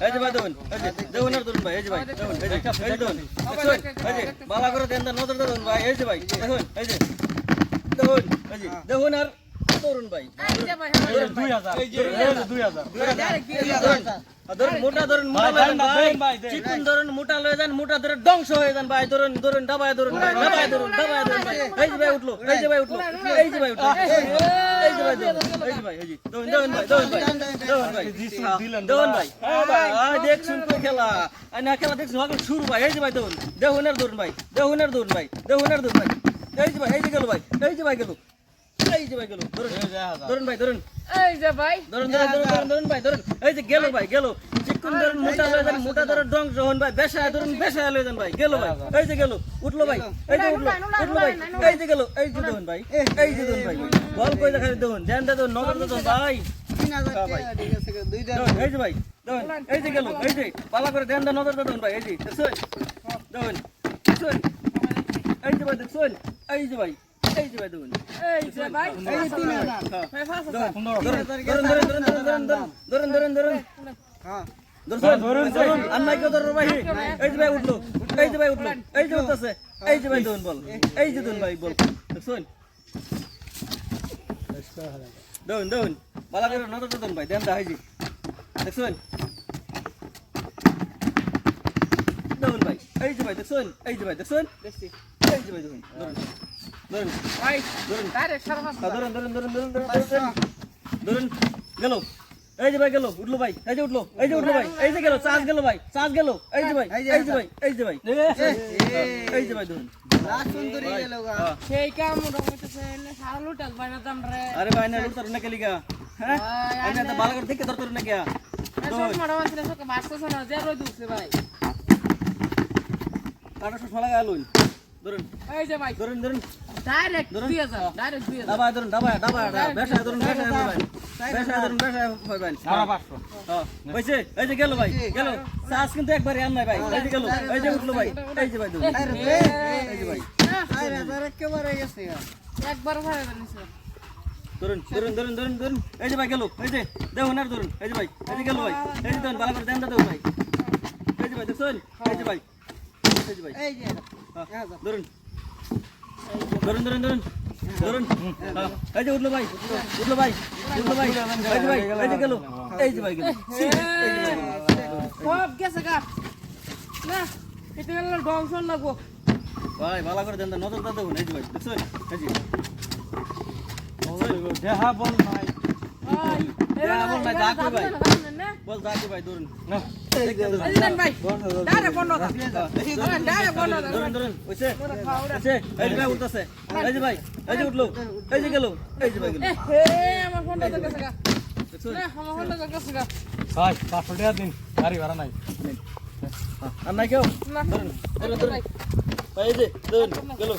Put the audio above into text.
এই যে ভাই দেখুন এই যে দেখুন আর ধরুন ভাই এই যে ভাই দেখুন এই যে দেখুন এই যে বালা করে দেন নজর দেখুন ভাই এই যে ভাই দেখুন এই যে দেখুন এই যে দেখুন আর ধরুন ভাই 2000 এই যে 2000 ধরুন মোটা ধরুন মোটা ভাই চিকন ধরুন মোটা লয়ে যান মোটা ধরে ধ্বংস হয়ে যান ভাই ধরুন ধরুন ডাবায় ধরুন ভাই ডাবায় ধরুন ভাই এই যে ভাই উঠলো এই যে ভাই উঠলো এই যে ভাই উঠলো এই যে ভাই এই যে ভাই এই যে দেখুন ভাই দেখুন ভাই দেখুন ভাই ভাই দেখ শুন তো খেলা না খেলা দেখছ শুরু ভাই এই যে ভাই দেখুন আর ধরুন ভাই দেখুন আর ধরুন ভাই দেখুন আর ধরুন ভাই এই যে ভাই এই যে গেল ভাই এই যে ভাই গেল এই যে ভাই গেল ধরুন ধরুন ভাই ধরুন এই যে ভাই ধরুন ধরুন ভাই ধরুন এই যে গেল ভাই গেল চিকন ধরুন মোটা লয়ে যান মোটা ধরে ধ্বংস হন ভাই বেশা ধরুন বেশা লয়ে যান ভাই গেল ভাই এই যে গেল উঠলো ভাই এই যে উঠলো ভাই এই যে গেল এই যে দেখুন ভাই এই যে দেখুন ভাই বল কই দেখা দেখুন দেন দেখুন নগদ দেখুন ভাই 3000 টাকা ঠিক আছে দুইটা এই যে ভাই দেখুন এই যে গেল এই যে পালা করে দেন দেন নজর দেখুন ভাই এই যে দেখুন দেখুন এই যে ভাই দেখুন এই যে ভাই এই যে ভাই দেখুন এই যে ভাই এই যে 3000 ভাই ফাঁস ধরুন হ্যাঁ ধরুন আন্নাই কো ধরুন ভাই এই যে ভাই উঠলো এই যে ভাই উঠলো এই যে উঠতেছে এই যে ভাই দেখুন বল এই যে দেখুন ভাই বল দেখুন দেখুন বালা করে নজর দেখুন ভাই দেন দা এই যে দেখুন দেখুন ভাই এই যে ভাই দেখুন এই যে ভাই দেখুন দেখছি এই যে ভাই দেখুন ধরুন ভাই ধরুন ডাইরেক্ট সারা ফাঁস ধরুন গেল এই যে ভাই গেল উঠলো ভাই এই যে উঠলো ভাই এই যে গেল চার্জ গেল ভাই চার্জ গেল এই যে ভাই এই যে ভাই এই যে ভাই এই যে ভাই ধরুন লাস্ট সুন্দরী গেল গা সেই কাম রকমতেছে না সারা লুটাল ভাই না দামরে আরে ভাই না লুটার না কেলি গা হ্যাঁ আমি তো ভালো করে দেখে ধরতে না কে সব মারা মানছিল সব বাসতেছ না যে রই দুছে ভাই কাটা সলা গেলুন ধরুন এই যে ভাই ধরুন ডাইরেক্ট 2000 ডাইরেক্ট 2000 ডাবা ধরুন ডাবা বেশা ধরুন বেশা ভাই বেশা ধরুন বেশা ভাই সারা 500 হ্যাঁ হইছে এই যে গেল ভাই গেল চার্জ কিন্তু একবারে আন নাই ভাই এই যে গেল এই যে উঠলো ভাই এই যে ভাই ধরুন এই যে ভাই 4000 একেবারে গেছে গা একবার ভাড়া জানিস ধরুন এই যে ভাই গেল এই যে দেখুন আর ধরুন এই যে ভাই এই যে গেল ভাই এই যে দেখুন ভালো করে দেন দাও ভাই এই যে ভাই দেখুন এই যে ভাই এই যে ধরুন হ্যাঁ, এই যে উঠলো ভাই এই যে ভাই এই যে গেল এই যে ভাই গেল সব গেছে গা না এটা গেল ডংশন লাগবো ভাই ভালো করে দেন দাও নজর দাও দেখুন এই যে ভাই দেখুন এই যে দেহা বল নাই ভাই বল না যা কই ভাই না বল যা কই ভাই ধরুন এই দেন ভাই ডাইরেক্ট বন্ধ ডাইরেক্ট বন্ধ ধরুন হইছে এই যে ভাই উঠতেছে এই যে ভাই এই যে উঠলো এই যে গেল এই যে ভাই গেল আমার ফোনটা তো গেছে গা দেখুন না আমার ফোনটা তো গেছে গা ভাই 500 টাকা দিন গাড়ি ভাড়া নাই আর নাই কেউ না ধরুন ভাই এই যে ধরুন গেল